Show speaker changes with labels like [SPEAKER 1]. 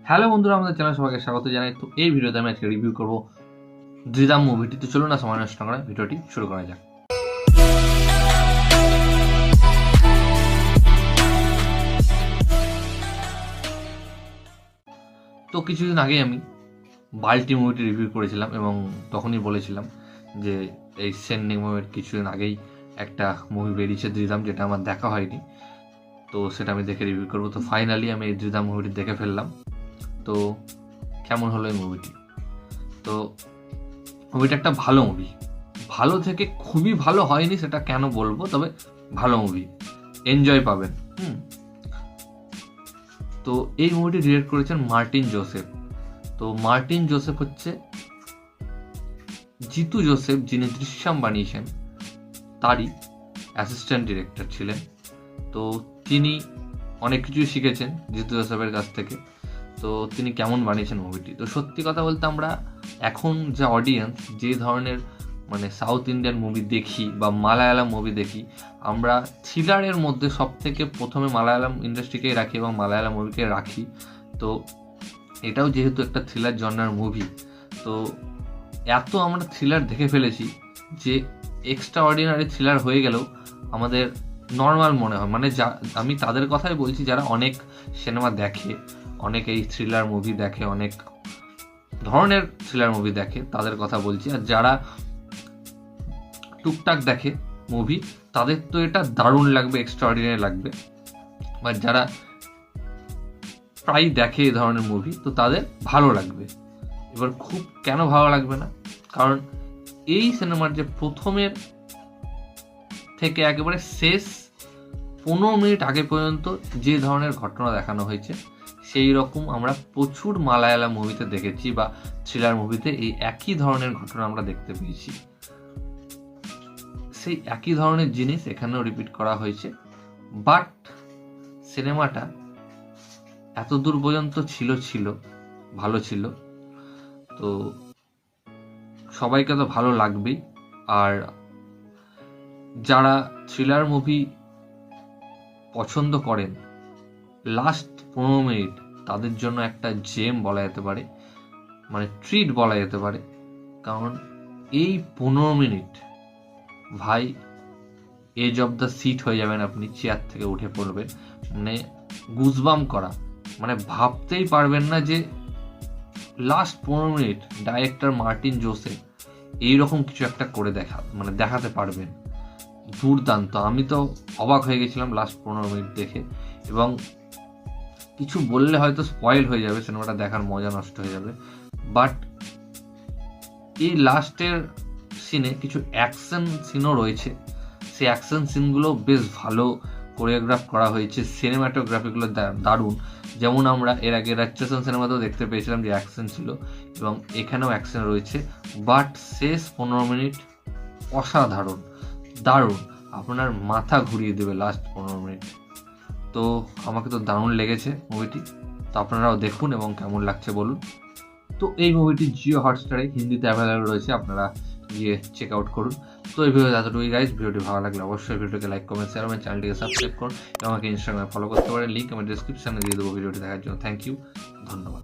[SPEAKER 1] Hello বন্ধুরা, আমাদের channel সবাইকে স্বাগত জানাই। তো এই ভিডিওতে আমি আজকে রিভিউ করবো দ্রিধাম মুভিটি। তো চলুন না সময় নষ্ট করে ভিডিওটি শুরু করা যাক। তো কিছুদিন আগে আমি বাল্টি মুভিটি রিভিউ করেছিলাম এবং তখনই বলেছিলাম যে এই সেন্ডিং মুভির কিছুদিন আগেই একটা মুভি বেরিয়েছে দ্রিধাম, যেটা আমার দেখা হয়নি। তো সেটা আমি দেখে রিভিউ করবো। তো ফাইনালি আমি এই দ্রিধাম মুভিটি দেখে ফেললাম। তো কেমন হলো এই মুভিটি? তো মুভিটা একটা ভালো মুভি, ভালো থেকে খুবই ভালো হয়নি সেটা কেন বলবো, তবে ভালো মুভি, এনজয় পাবেন। তো এই মুভিটি ডিরেক্ট করেছেন মার্টিন জোসেফ। তো মার্টিন জোসেফ হচ্ছে জিতু জোসেফ, যিনি দৃশ্যম বানিয়েছেন, তারই অ্যাসিস্ট্যান্ট ডিরেক্টর ছিলেন। তো তিনি অনেক কিছুই শিখেছেন জিতু জোসেফের কাছ থেকে। তো তিনি কেমন বানিয়েছেন মুভিটি? তো সত্যি কথা বলতে আমরা এখন যা অডিয়েন্স যে ধরনের মানে সাউথ ইন্ডিয়ান মুভি দেখি বা মালায়ালাম মুভি দেখি, আমরা থ্রিলারের মধ্যে সব থেকে প্রথমে মালায়ালাম ইন্ডাস্ট্রিকেই রাখি এবং মালায়ালাম মুভিকে রাখি। তো এটাও যেহেতু একটা থ্রিলার জনার মুভি, তো এত আমরা থ্রিলার দেখে ফেলেছি যে এক্সট্রা অর্ডিনারি থ্রিলার হয়ে গেলেও আমাদের নর্মাল মনে হয়। মানে আমি তাদের কথাই বলছি যারা অনেক সিনেমা দেখে, অনেক এই থ্রিলার মুভি দেখে, অনেক ধরনের থ্রিলার মুভি দেখে, তাদের কথা বলছি। আর যারা টুকটাক দেখে মুভি, তাদের তো এটা দারুণ লাগবে, এক্সট্রা অর্ডিনারি লাগবে। বা যারা প্রায় দেখে এই ধরনের মুভি, তো তাদের ভালো লাগবে। এবার খুব কেন ভালো লাগবে না? কারণ এই সিনেমার যে প্রথমের থেকে একেবারে শেষ 15 মিনিট আগে পর্যন্ত যে ধরনের ঘটনা দেখানো হয়েছে, সেই রকম আমরা প্রচুর মালায়ালাম মুভিতে দেখেছি বা থ্রিলার মুভিতে এই একই ধরনের ঘটনা আমরা দেখতে পেয়েছি। সেই একই ধরনের জিনিস এখানেও রিপিট করা হয়েছে, বাট সিনেমাটা এত দূর পর্যন্ত ছিল ভালো ছিল। তো সবাইকে তো ভালো লাগবেই। আর যারা থ্রিলার মুভি পছন্দ করেন, লাস্ট 15 মিনিট তাদের জন্য একটা জেম বলা যেতে পারে, মানে ট্রিট বলা যেতে পারে। কারণ এই 15 মিনিট ভাই এজ অফ দ্য সিট হয়ে যাবেন, আপনি চেয়ার থেকে উঠে পড়বেন। মানে গুজবাম করা, মানে ভাবতেই পারবেন না যে last 15 minute director Martin Joseph এইরকম কিছু একটা করে দেখাতে পারবেন। দুর্দান্ত। আমি তো অবাক হয়ে গেছিলাম লাস্ট 15 মিনিট দেখে, এবং কিছু বললে হয়তো স্পয়েল হয়ে যাবে, সিনেমাটা দেখার মজা নষ্ট হয়ে যাবে। বাট এই লাস্টের সিনে কিছু অ্যাকশন সিনও রয়েছে, সেই অ্যাকশন সিনগুলো বেশ ভালো কোরিওগ্রাফ করা হয়েছে, সিনেমাটোগ্রাফিগুলো দারুণ। যেমন আমরা এর আগে রাক্ষসন সিনেমাতেও দেখতে পেয়েছিলাম যে অ্যাকশন ছিল, এবং এখানেও অ্যাকশন রয়েছে। বাট শেষ 15 মিনিট অসাধারণ, দারুণ, আপনার মাথা ঘুরিয়ে দেবে লাস্ট 15 মিনিট। তো আমাকে তো দারুণ লেগেছে মুভিটি। তো আপনারাও দেখুন এবং কেমন লাগছে বলুন। তো এই মুভিটি জিও হটস্টারে হিন্দিতে অ্যাভেলেবল রয়েছে, আপনারা গিয়ে চেক আউট করুন। তো এই ভিডিও এতটুকুই গাইজ। ভিডিওটি ভালো লাগলে অবশ্যই ভিডিওকে লাইক, কমেন্ট, শেয়ার এবং চ্যানেলটিকে সাবস্ক্রাইব করুন এবং আমাকে ইনস্টাগ্রামে ফলো করতে পারেন। লিঙ্ক আমি ডিসক্রিপশনে দিয়ে দেবো ভিডিওটি দেখার জন্য। থ্যাংক ইউ, ধন্যবাদ।